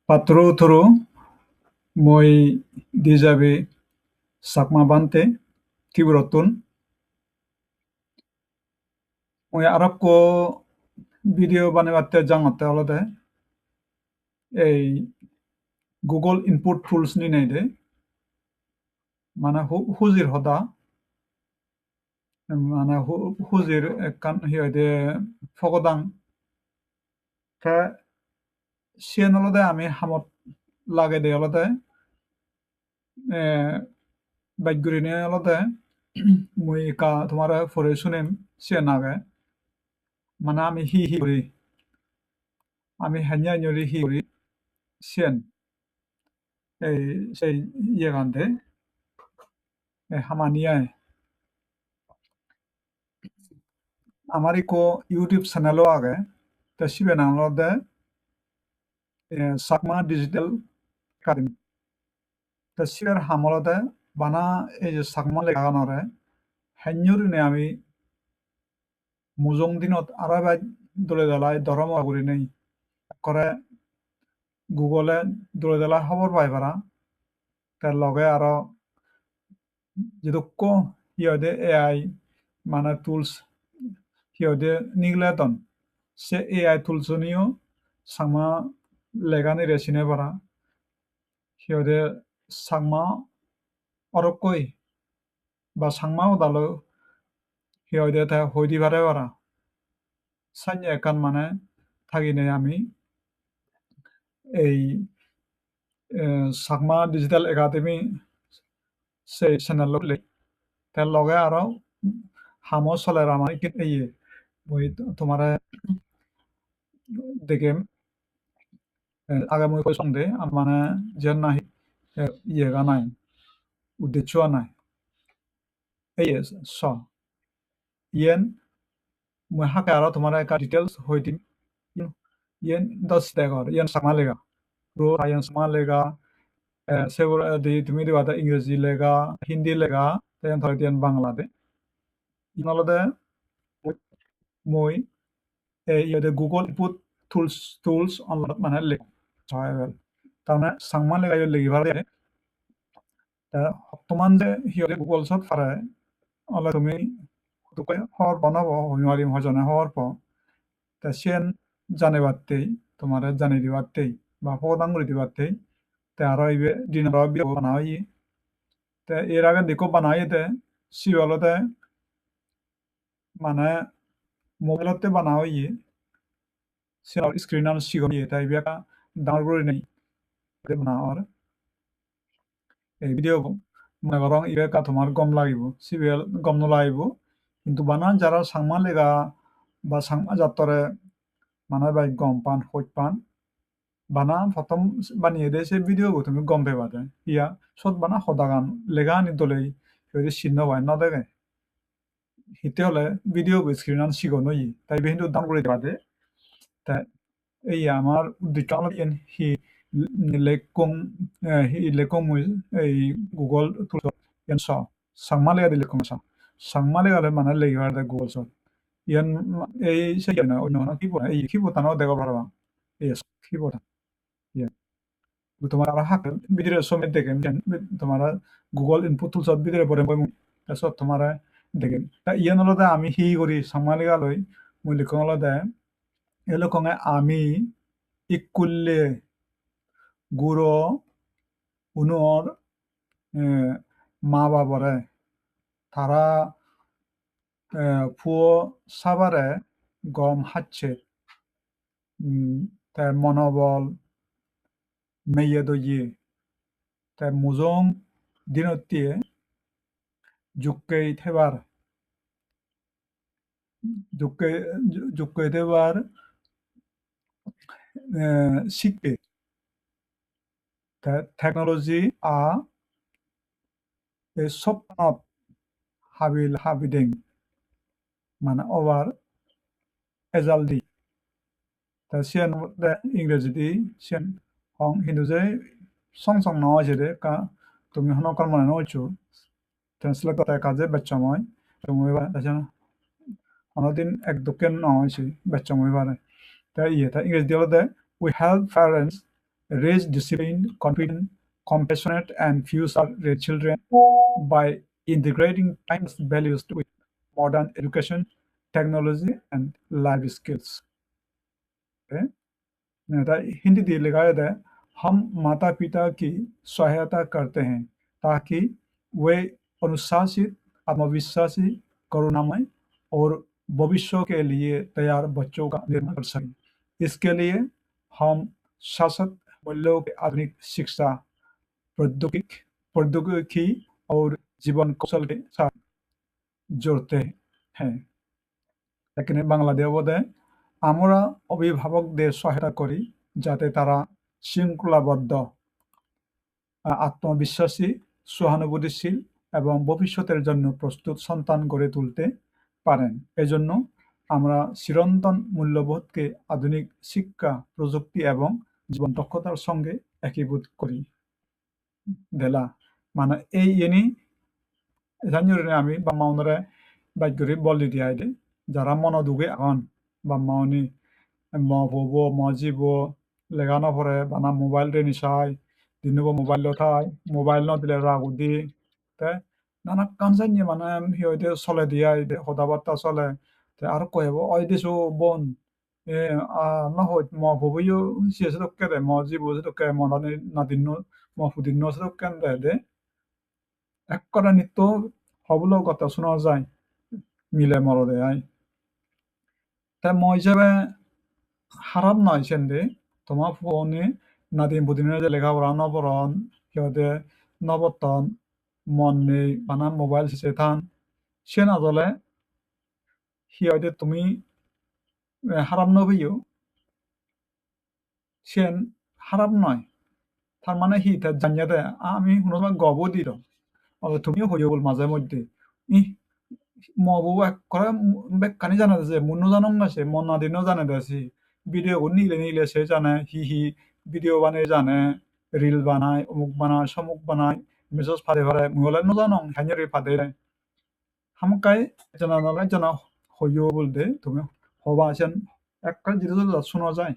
Patro-toro moi dijabe sakma bante tiburotun moi arabko video banebatte jangotte olode এই Google input tools ni neide মানে হুজির হদা মানে হুজির একখান হিয়দে ফগদাং তে Hsien olode আমি হামত লাগে de olode বাইগুরিনে olode মুই কা তোমারে ফরে শুনেম সিয়েন আগে মানে আমি হি করি আমি হাইয়া nyori হি করি সিয়েন এই সেই ইয়ে গান্ধে হামানিয়ায় আমারই কো ইউটিউব চ্যানেলও আগে তা সিবে নাংলদে সাকমা ডিজিটাল একাডেমি তা সিবের হামলদে বানা এই যে সাকমা লেখানরে হাইnyুরিনে আমি মুজং দিনত আরাবাই দলে দলাই ধরম আগুরি নেই করে গুগলে দলে দলাই খবর পাই পারা তার লগে আরো যেদুক্ক হিয়দে এআই মানে টুলস হিয়দে নিগলেতন সে এআই টুলস নিও সাকমা লেগানি রেসিনে পারা হিয়দে সাকমা অরকই বা সাংমা উদালো হিয়দে তা হইদি পারে পারা সাইনে একান মানে থাকিনে আমি এই সাকমা ডিজিটাল একাডেমি সেই চ্যানেল তার লগে আরো হামো চলের আমার ইয়ে মই তোমারে দেখিম আগে মই কৈছং দে মানে যেন নাহি ইয়ে গা নাই উদ্দেশ্য নাই এই স ইয়েন মই হাকে আরো তোমার একা ডিটেলস হই দিম ইয়েন 10 টাকা ইয়েন সাকমা লেগা রো ইয়েন সাকমা লেগা সেগুলো তুমি দিবা ইংরেজি লেগা হিন্দি লেগা তেন ধরে দিয়েন বাংলাতে ইনলদে মই ইয়েদে গুগল ইনপুট টুলস অনলাইন মানে লেখ সহায়বেল তাৰমানে সাংমা লেগা ইয়ে লেগি ভালে বর্তমান যে হিয়লে গুগল সব ফারে অলে তুমি তুকে হর বনাবো হইমারিম হজনে হওয়ার পর তা সেন জানে বাত্তেই তোমারে জানি দিবাত্তেই বা ফদাঙ্গুরি দিবাত্তেই তে আরো ইবে দিন রবি বানাই তে এর আগে দেখো বানাই তে সিওলতে মানে মোবাইলতে বানাই সে স্ক্রিন আর সিগম তাই বিয়া ডাউনলোড করে নেই বানাওয়ার এই ভিডিও মনে করং ইবেকা তোমার গম লাগিব সিবিএল গম নলাগিব কিন্তু বানান যারা সাংমা লেগা বা সাংমা যাত্তরে মানে বাই গম পান হইত পান বানা প্রথম বানিয়ে দে সে ভিডিও তুমি গম পেবা দে ইয়া সত বানা সদাগান লেগা নি দলেই যদি চিহ্ন হয় না দেখে হিতে হলে ভিডিও স্ক্রিন সিগো নই তাই বে কিন্তু দাম করে দেবা দে তাই এই আমার উদ্দেশ্য হলো হি লেকং মুই এই গুগল টুল ইয়ান সাংমা লেগা দিলে কম সাংমা লেগালে মানে লেগিবার দে গুগল সব ইয়ান এই সেই না অন্য না এই কিবোর্ডানো দেখো পারবা এই কিবোর্ড ইয়া তোমার আর হাক ভিতরে সমেত দেখেন তোমার গুগল ইনপুট টুলস ভিতরে পড়ে মই তাছত তোমার দেখেন তা ইয়ান হলো আমি হি করি সাংমা লেগা লই মই লিখং হলো দে এলকঙে আমি ইকুল্লে গুড়ো উনোর মা বাবারে তারা ফুয়ো সাবারে গম হাচ্ছে তার মনোবল মেয়ে দইয়ে তার মুজং দিনতিয়ে যুক্কেই থেবার যুক্কেই থেবার শিখবে টেকনলজি আ এই সপ্তাহ হাবিল হাবিদেং মানে ওভার এজাল দি তা সিয়ান ইংরেজি দি সিয়ান হং হিন্দু যে সং সং নাও আছে কা তুমি হনকার মানে নইছো ট্রান্সলেট করতে কাজে বাচ্চাময় তুমি তাছাড়া অন্যদিন এক দোকান নাও আছে বাচ্চাময় বারে তা ইয়ে তা ইংরেজি দিয়ে we help parents raise disciplined, confident, compassionate, and future-ready children by integrating timeless values with modern education, technology, and life skills. Okay? मेरा हिंदी दिए लगाया है हम माता पिता की सहायता करते हैं ताकि वे अनुशासित आत्मविश्वासी करुणामय और भविष्य के लिए तैयार बच्चों का निर्माण कर सकें इसके लिए हम शासक मूल्यों के आधुनिक शिक्षा प्रौद्योगिकी प्रौद्योगिकी और जीवन कौशल के साथ जोड़ते हैं এখানে বাংলাদেশ বোধে আমরা অভিভাবকদের সহায়তা করি যাতে তারা শৃঙ্খলাবদ্ধ আত্মবিশ্বাসী সহানুভূতিশীল এবং ভবিষ্যতের জন্য প্রস্তুত সন্তান গড়ে তুলতে পারেন এজন্য আমরা চিরন্তন মূল্যবোধকে আধুনিক শিক্ষা প্রযুক্তি এবং জীবন দক্ষতার সঙ্গে একীভূত করি দেলা মানে এই ইনি জানুয়ারি আমি বা মাউনরে বাইকরি বলি দিয়াই দে যারা মনোযোগে আন বা মাউনি মবো মজিবো লেগানো পরে বানা মোবাইল রে নিশাই দিনুবো মোবাইল লথাই মোবাইল ন দিলে রাগুদি তে নানা কানসাইনি মানে হিয়দে চলে দিয়াই দে কথাবার্তা চলে তে আর কইব ওই দিছো বন এ নহত মবো সিয়েছে তো কেদে মজিবো তো কে মনানি না দিনু মফুদিন নসে তো কেন দে এক করে নিত্য হবলো কথা শোনা যায় মিলে মরদে আই তা মই হিসাবে খারাপ নয় সেন্দে তোমার ফোনে নাদিম বুদিনের যে লেখাপড়া নবরণ সিহঁতে নবতন মন নেই বানা মোবাইল সিসে থান সে না জলে সিহঁতে তুমি খারাপ নবইও সেন খারাপ নয় তার মানে হি তার জানিয়ে দেয় আমি কোনো সময় গব দিল তুমিও হইও বল মাঝে মধ্যে ই মবো এক করে বেকানি জানা যে মুন্নু জানং আছে মন না দিনও জানে দেছি ভিডিও নিলে নিলে সে জানে হি ভিডিও বানিয়ে জানে রিল বানায় অমুক বানায় সমুক বানায় মেসেজ ফাদে ফাদে মহলে ন জানং হাইনারি ফাদে হামকাই জানা নালে জানা হইও বলতে তুমি হবা সেন এক করে যেটা শোনা যায়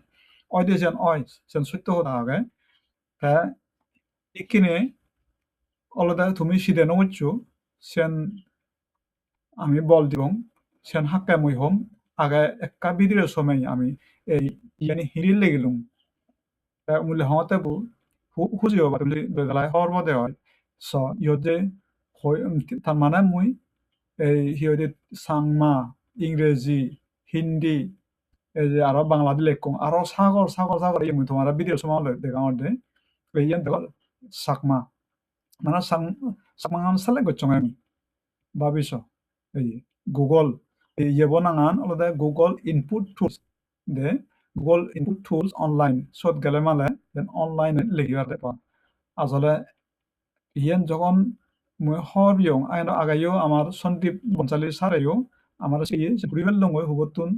ওই দিয়ে সেন ওই সেন সত্য কথা আগে হ্যাঁ ইকিনে অলদা তুমি সিদে নমচ্ছু সেন আমি বল দিবং সেন হাক্কা মই হম আগে একটা ভিডিও সময় আমি এই ইয়ানি হিরিল লেগিলুম মূল্য হওয়াতে বু হুজিও বা তুমি বেলায় হওয়ার মধ্যে হয় স ইহতে তার মানে মুই এই সিহঁতে চাংমা ইংরেজি হিন্দী এই যে আরো বাংলাদেশ লেখুং আরো সাগর সাগর সাগর এই মুই তোমার ভিডিও সময় দেখাও দে এই ইয়ান দেখো সাকমা মানে সাকমাং সালে গচ্ছং আমি ভাবিছ এই গুগল এই ইয়েব নাঙান আলাদা গুগল ইনপুট টুলস দে গুগল ইনপুট টুলস অনলাইন সত গেলে মালে দেন অনলাইন লেখিবার দেবা আসলে ইয়ান যখন মই হরবিয়ং আইন আগাইও আমার সন্দীপ বনসালি সারাইও আমার সেই ঘুরিবেল দङ হুবতুন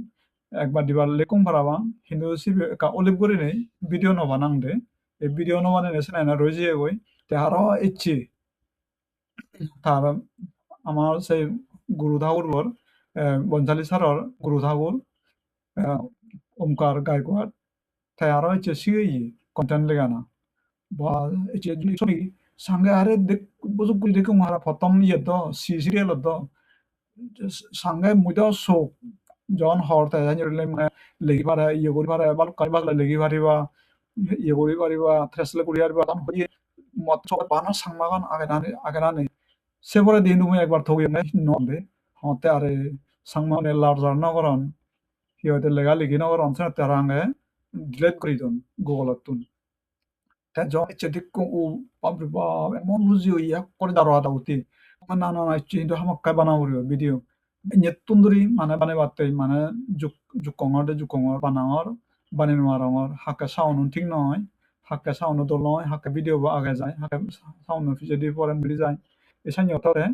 একবার দিবার লেকুম পারাবাং কিন্তু সিবি কা অলিভ করি নেই ভিডিও নবা নাংদে এই ভিডিও নবানে নেছে না রয়েছে গই তে আরো ইচ্ছি তার আমার সেই গুরু ঠাকুর বনসালি সারর গুরু ঠাকুর ওমকার গায়কোয়াড তাই আরো ইচ্ছে সিগেই কন্টেন্ট লেগানা বা ইচ্ছে সরি 상대 아래 무슨 꿀 대금 하라 보통 이어도 시리얼도 상대 무더 속 জন হরতে জানিলে মানে লেগি পারে ইয়ে করি পারে বাল কাই বাল লেগি পারিবা ইয়ে করি পারিবা ট্রেসলে করি পারিবা তখন হই মত সব বানা সাংমাগান আগে নানে সেপরে দিন তুমি একবার থগি নাই নন্দে হতে আরে সাংমানে লার্জার নগরন কি হতে লেগা লিগি নগরন সে তারাঙ্গে ডিলিট করি দন গুগলত তা ইচ্ছে দেখো ও বাপরে বাপ এমন বুঝিও ইয়া করে দাঁড়াওয়া উঠি না না না ইচ্ছে কিন্তু হামাক্কাই বানাবরিও video nyetunduri mana bane battei mana jukongor de jukongor banangor banin warongor hakka saunun ঠিক নয় hakka saunu dol নয় hakka video ba age যায় hakka saunu যদি পরেন বিড়ি যায় এসানি অতরে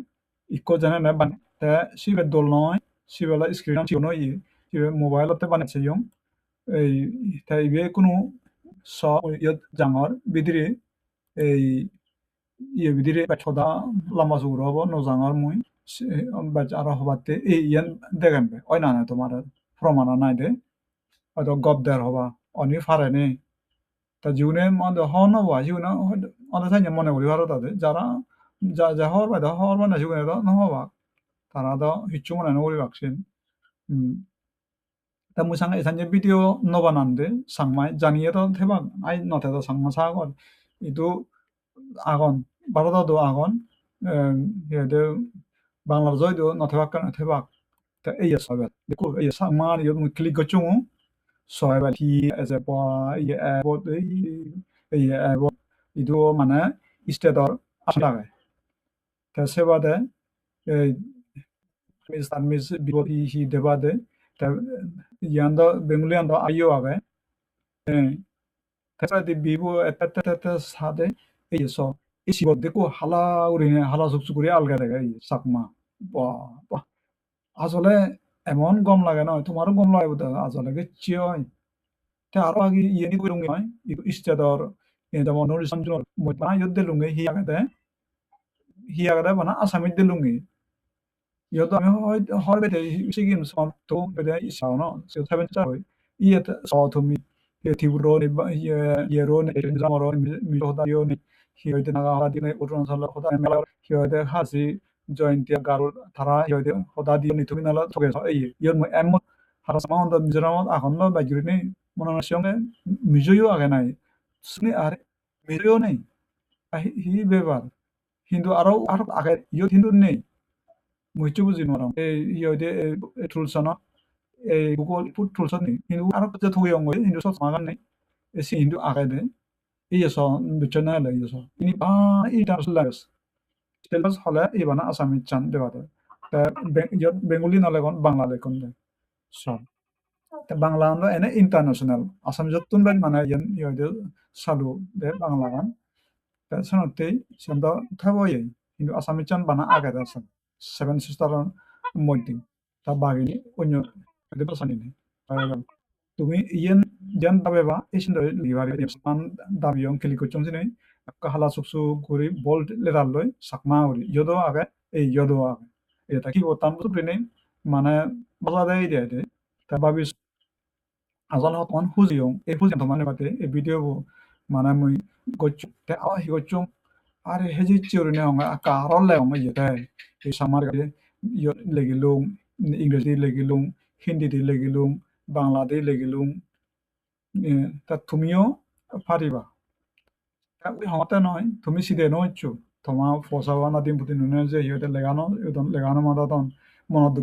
ইকো জানে না বানে তে সিবে দল নয় সিবেলা স্ক্রিন ছিল নয় সিবে মোবাইলতে বানাইছে ইয়ং এই তাই বে কোনো স জাঙর বিদিরে এই ইয়ে বিদিরে বাছদা লামা জুর হবো নজাঙর মুই আরো হবাতে এই ইয়ান দেখানবে ওই না তোমার প্রমাণ নাই দে হয়তো গব দেয়ার হবা অনি ফারেনি তা জীবনে মনে হন বা জীবনে অনেক সাইন মনে করি ভালো তাদের যারা যা যা হওয়ার বা না জীবনে তো নহবা তারা তো হিচ্ছু মনে করি বাকসিন তা musang isannya video nobanande sangmai janiye to thebak ai note to sangma sagon itu agon baroda do agon yede banglar joy do nothebak kan thebak ta ei sabet deko ei sangma yo click go chung soy ba hi as a boy ye bot ei bot itu mana istedor asla ta sebade mis bibot hi debade ta yanda bengulian do ayo age Tadi bibo eta sade এই স এই শিবত দেখো হালা উড়িনে হালা চুকচুক করে আলগা দেখে এই চাকমা বাহ বাহ আসলে এমন গম লাগে নয় তোমারও গম লাগে বোধ আসলে গেছি হয় তে আরো আগে ইয়ে নি কইরুঙ্গি হয় ইকু ইস্তেদর যেমন নুরি সঞ্জুর মইতনা ইয়দ্দে লুঙ্গি হি আগাদে বানা আসামিত দে লুঙ্গি 이것도 허rbete sigim som to bede isauno so seven choi iet so to mi tiburo ni yero ni zamoro mi hoda yo ni hiode naga hoda dine urun sala hoda mela hiode hasi joint ya garu thara hiode hoda dio ni tumi nala toge so ei yor mo em haras ma onda mizoram akonno bajuri ni monona siyonge mijoyo age nai suni are mijoyo nei hi bebar hindu aro age yot hindu nei mucho buzi noram yode tulsana google put tulsani hindu arab je thoge ongo hindu so magan nei esi hindu agade iya so bichana la iya so ini ba ita slas stelbas hala ibana asami chan debate ta bengali na lagon bangla lekon de so ta bangla ando ene international asam jotun ben mana yen yode salu de bangla gan ta sanote sendo thaboye hindu asami chan bana agade san seven sister মধ্যে তা বাগিনি অন্য এতে পাসানি নেই তুমি yen jan dabe ba isin do liwari span dabiyon kiliko chongsi ka hala suksu guri bolt le dalloi sakma uri yodo age ei yodo age eta ki botam bu prene মানে বলা দেয় ide ta babis azal hot on huziyong e huziyon to mane bate e video mana mui gochu te a hi gochu are heji chiuri ne onga ka rolle onga yete e samar ga yo legilung english legilung hindi legilung bangla legilung তা তুমিও পারিবা তা ওই হতে নয় তুমি সিধে নইছো তোমার ফসাওয়া না দিন পুতি নুনে যে ইহতে লেগানো মাদাতন মনত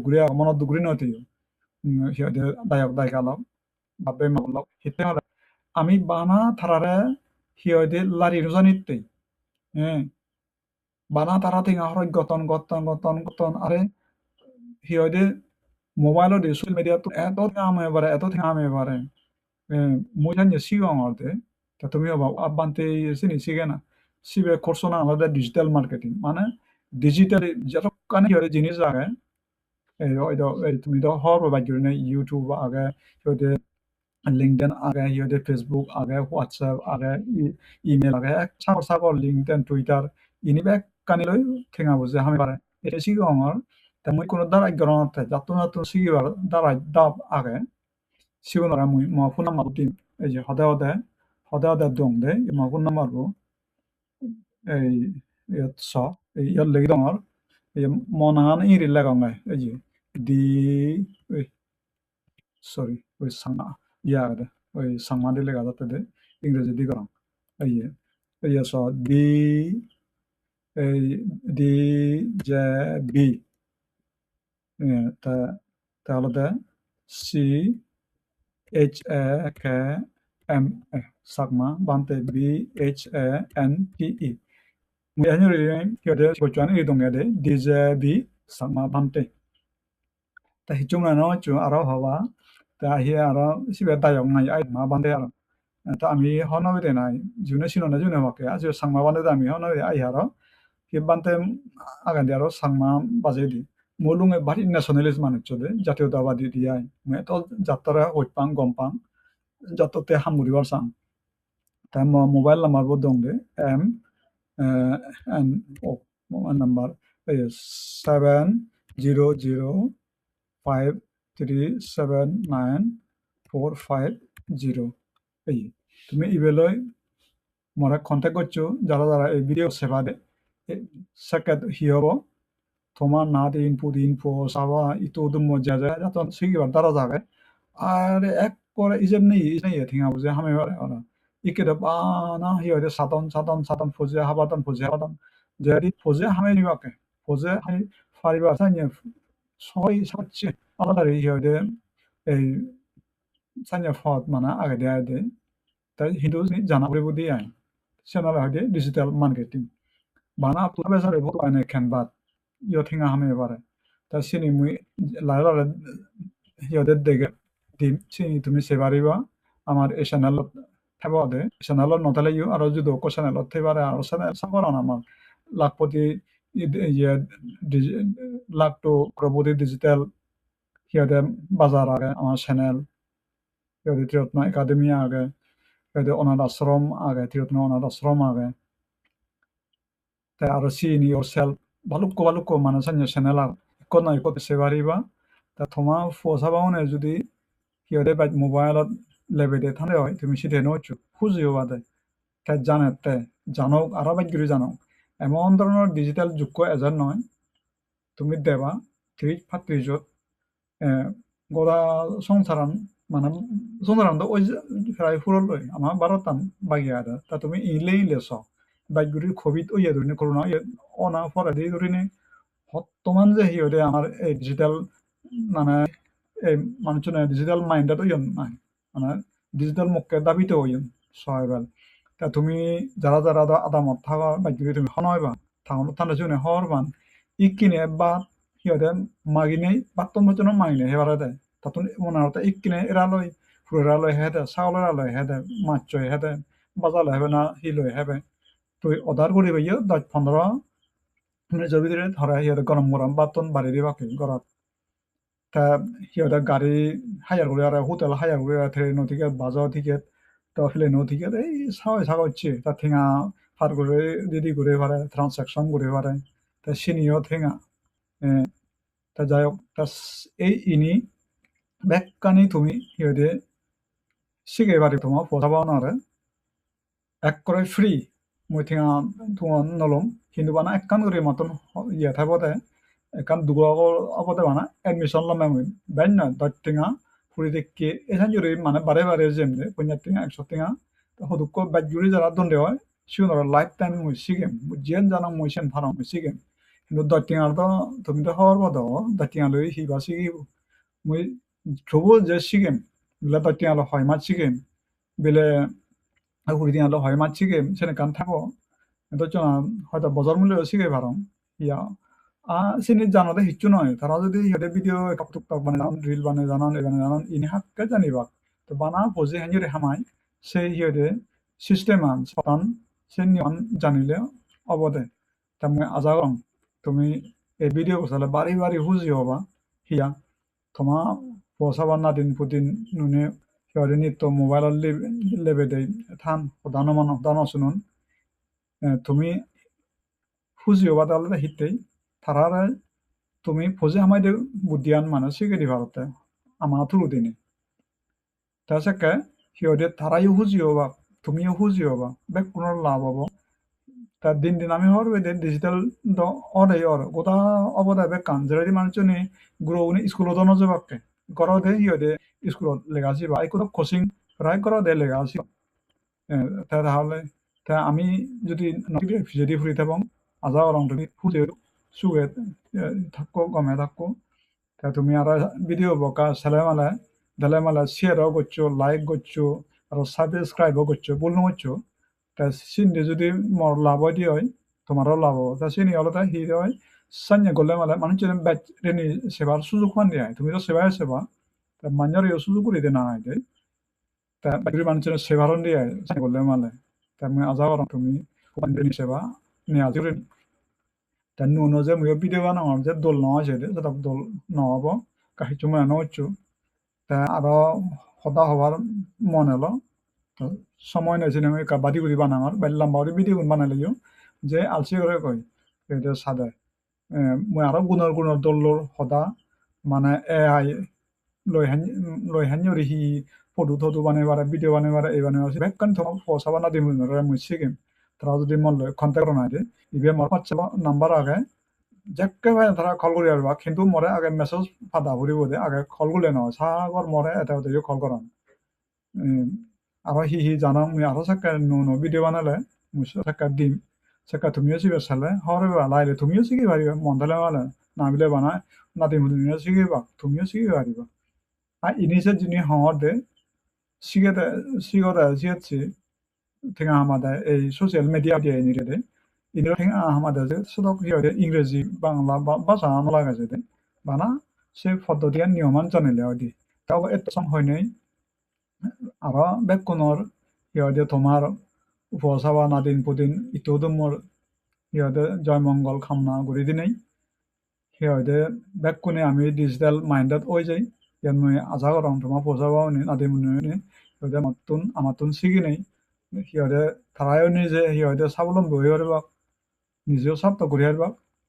দুগুরি নতিও সিহতে দায়ক দায়কালক বাবে মালক হিতে হলে আমি বানা থারারে সিহতে লারি রুজানিতেই হ্যাঁ বানা তারা থেকে হরক গতন আরে সিহতে মোবাইলত সোশ্যাল মিডিয়াতো এত কাম এবারে 모자냐 시강할 때 তুমি আব্বান্তে সিনি সিগেনা সিবে করছো না আমাদের ডিজিটাল মার্কেটিং মানে ডিজিটাল যতখানি হরে জিনিস আগে তুমি তো হর বাজুনে ইউটিউব আগে হতে লিঙ্কডইন আগে হতে ফেসবুক আগে হোয়াটসঅ্যাপ আগে ইমেল আগে সাগর লিঙ্কডইন টুইটার ইনিবে কানি লই থেঙা বুঝে হামি পারে এটা সিগঙর তা মই কোনো দ্বারা গরণতে যাতন সিগিবার দ্বারা দাব আগে 시그널 뭐 훈남 마부팀 이제 하다하다 동데 뭐 훈남 마부 에 서 열레기 동어 모나한 이릴라 건가 이제 디 sorry 왜 상마 야가다 왜 상마들레 가다데 잉글리지 디거랑 이제 이어서 디 제 비 다 다르다 C HAKME sakma bante BHANTE mui anyuri kyode kochuan idongede DJB sakma bante ta hichumna no chu aro hawa ta hi aro sibe dayong ngai ai ma bante aro ta ami hono de nai june sino na june makke ajo sakma bante ta ami hono de ai aro hi bante agande aro sakma bajedi molunge bari nationalism manuchode জাতীয়তাবাদী দিয়াই মে তো যাত্রা হইপাং গমপাং যততে হামুরিবার সাং তা mobile number বো দংদে এম এন ও মোবাইল নাম্বার 7005379450 এই তুমি ইবেলৈ মরা কন্টেক্ট করছো যারা যারা এই ভিডিও সেবা দে সাকাত হিয়ব তোমার না info sawa itu dum jaja jaton sigi bar dara jaga আর এক পরে ইজেমনি থিঙা বুঝে হামে বারে ওরা ইকেদে বানা হিয়দে সাতন ফজে হাবাদন যেদি ফজে হামে নিবাকে ফজে হাই ফারিবা সাইনে সই সাচ্ছে আলাদা হিয়দে এই সাইনে ফত মানা আগে দেয় তাই হিন্দু জানা বুদি আই সেনাল হইদে ডিজিটাল মার্কেটিং বানা তুবে সারে বতো আনে খেনবাদ ইয় থিঙা হামে বারে তা সিনি মুই লাইলা হিয়দে দেগে দিম সিনি তুমি সেবারিবা আমার এই চ্যানেলত থাকব দে চ্যানেলত নথালে আর যদি অক চ্যানেলত থাকবারে আর চ্যানেল সাবর আমার লাখপতি ইয়ে লাখটো ক্রবতি ডিজিটাল হিয়দে বাজার আগে আমার চ্যানেল হিয়দে ত্রিরত্ন একাডেমি আগে হিয়দে অনাথ আশ্রম আগে ত্রিরত্ন অনাথ আশ্রম আগে তাই আর সিনি yourself balukko mana sanya channel ikot sebariba ta thoma fosabaone যদি হিয়দে বাই মোবাইলত লেবেদে থানে হয় তুমি সিধে নচু খুঁজিও বাদে তাই জানেতে জানক আরো বাইগুরি জানক এমন ধরনের ডিজিটাল যোগ্য এজন নয় তুমি দেবা 30-35 গোড়া সংসারান মানে সংসারান তো ওই প্রায় ফুরল লই আমার 12টান বাগি আদা তা তুমি ইলেই লেছ বাইগুরির খবিত ওই ধরনে করোনা অনা ফরা দিয়ে ধরিনে বর্তমান যে হিয়দে আমার এই ডিজিটাল মানে এই মানুষজনের ডিজিটাল মাইন্ডত ওই নাই মানে ডিজিটাল মুখে দাবিতে ওই সহায়বাল তা তুমি যারা যারা আদামত থাকা বাইগুরি তুমি হনয়বা থাকুন থানা জনে হরবান ইকিনে বা হিয়দে মাগিনে বাত্তন বচন মাগিনে হেবারে দে তাতুন মনারতে ইকিনে এরালয় ফুরালয় হেদে চাউলেরালয় হেদে মাছয় হেদে বাজালে হেবে না হিলয় হেবে তুই অর্ডার করি বাইয় 10-15 মিনিটের ভিতরে ধরা হিয়দে গরম বাতন বাড়ি দিবাকে গরত তা হিয়দে গাড়ি হায়ার করে আর হোটেল হায়ার করে ট্রেন টিকেট বাজার টিকেট তো প্লেন টিকেট এই সাগচ্ছে তা থিঙা ফার করে দিদি করে পারে ট্রান্সাকশন করে পারে তা সিনিও থিঙা তা যাই হোক তা এই ইনি বেকানি তুমি হিয়দে শিখে পারি তোমার পড়াবাও না এক করে ফ্রি মই থিঙা তোমার নলম কিন্তু বানা একখান করে মতন ইয়ে থাকতে একান দুগল অবদে বানা এডমিশন লমে মই বেন না দটিঙা ফুরি দেখি এখান জুড়ি মানে বারে যেমনি 50 টিঙা 100 টিঙা হদুক্ক বাজুরি যারা দন্দে হয় সিউনর লাইফ টাইম মই শিখেম জিয়ান জানা মই সেন ফারাম মই শিখেম কিন্তু দটিঙার তো তুমি তো হওয়ার বদ দটিঙা লই হিবা শিখিব মই থবো যে শিখেম বেলে দটিঙা লো হয় মাছ শিখেম বেলে হুড়িদিঙা লো হয় মাছ শিখেম সেনে কান থাকো তো হয়তো বজার মূল্য শিখে পারম ইয়া সিনি জানাতে হিচ্ছু নয় তারা যদি সিহঁতে ভিডিও টুকটাক বানাই জানান রিল বানাই জানান এবানে জানান ইনি হাক্কে জানিবা তো বানা বজে হেঞ্জুরে হামাই সেই সিহঁতে সিস্টেম আন সতান সে নিয়ম জানিলে অবদে তা মই আজা করম তুমি এই ভিডিও বসালে বাড়ি হুজি হবা হিয়া তোমা বসাবা না দিন পুদিন নুনে সিহঁতে নিত্য মোবাইলত লেবে দেই থান দানো শুনুন তুমি হুজি হবা তাহলে হিতেই তারারে তুমি ফজে আমাদের বুদ্ধিয়ান মানে শিখে দি ভারতে আমার থ্রু দিনে তাছাকে সিহঁতে তারাইও খুঁজিও বা তুমিও খুঁজিও বা বেগ কোনো লাভ হব তা দিন আমি হর বেদে ডিজিটাল অরে গোটা অবদায় বেগ কান যেদি মানুষজনে গুরুনি স্কুলত নজবাকে ঘরতে সিহঁতে স্কুলত লেখা আসিবা এই কোনো কোচিং প্রায় ঘরতে লেখা আসিবা তাহলে তা আমি যদি ফুরি থাকবো আজা করম তুমি খুঁজে সুগে থাকো গমে থাকো তা তুমি আর ভিডিও বকা দেলে মালে শেয়ারও করছো লাইক করছো আর সাবস্ক্রাইবও করছো বলনো করছো তা সিনটি যদি মোর লাভ দিয়ে হয় তোমারও লাভ হবো তা সিনি হলো তা হি হয় সান্যে করলে মালে মানুষের রেনি সেবার সুযোগ পান দিয়ে তুমি তো সেবা তা মানুষের সুযোগ করে দিয়ে না হয় তা বাকি মানুষের সেবারও দিয়ে সান্যে করলে মালে তা আমি আশা করো তুমি সেবা নিয়ে আজি তা নুনো যে মই ভিডিও বানাও যে দোল নেওয়া আছে যেটা দোল নহব কাহিচু মই নচ্ছু তা আরো সদা হবার মন এলো সময় নাইছে আমি বাদি করে বানাঙর বাড়ি লম্বা করে ভিডিও বানাইলেও যে আলসি করে কয় এটা সাদে মই আরো গুণর দোলৰ সদা মানে এআই লৈ হানি সি ফটো থটো বানাইবারে ভিডিও বানাইবারে এই বানাইবারে বেককান থম ফসাবা না দিমু নরে মুই সিগিম তারা যদি মল কন্টাক্ট করনা দে ইবে মর পাচ্ছা নাম্বার আগে যেকেবাৰে তারা কল করি আরবা কিন্তু মরে আগে মেসেজ ফাদা ভরিব দে আগে কল করলে না সাগর মরে এটা কল করান আরো হি জানা মুই আরো সাক্কা নো ভিডিও বানালে মুই সাক্কা দিম সাক্কা তুমিও শিবে সালে হরে লাইলে তুমিও শিখি পারিবা মন্দালে মালে না বিলে বানায় না তুমিও শিখিবা তুমিও শিখি পারিবা আর ইনিসে যিনি হওয়ার দে শিখে শিখছি থেকে আমাদের এই সোশ্যাল মিডিয়া দিয়ে নিরে ইনিও থেকে আমাদের যে শুধু ইংরেজি বাংলা ভাষা লাগাছে দে বানা সে পদ্ধতি নিয়মান জানিলে দি তাও এত সম হয় নাই আরো বেকুনর ইহদে তোমার উপসাবা নাদিন পুদিন ইতোদমর ইহদে জয়মঙ্গল খামনা করি দিনেই সিহঁতে বেকুনে আমি ডিজিটেল মাইণ্ডত হৈ যাই ইয়াত মই আশা কৰোঁ তোমাৰ পচাবাও নি নাদি মুনি সিহঁতে আমাৰটোন ছিগি নাই সিহঁতে তাৰায়ো নিজে সিহঁতে স্বাৱলম্বী হৈ পাৰিব নিজেও স্বাৰ্থ কৰি পাৰিব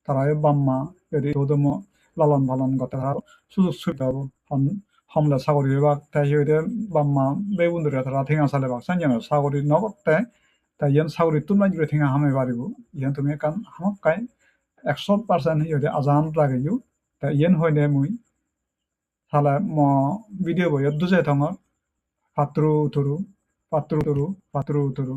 তাৰায়ো বাম্মা সিহঁতে ইতোদম লালন পালন গোটেই সুযোগ সুবিধা হ'ব সমলে চাকৰি হইবা তাই সিহঁতে বাম্মা বেগুন্দুৰে তারা ঠেঙা চালে বাক চাঞ্জানো চাকৰি নগতে তাই ইয়ান চাকৰি তুমাই দিলে ঠেঙা হামাই পাৰিব ইয়ান তুমি কান হামকাই 100% সিহঁতে আজান লাগেও তা ইয়ান হয় দে মুই সালা ম ভিডিও বইয়ত দুজে থঙৰ পাত্রু উতৰু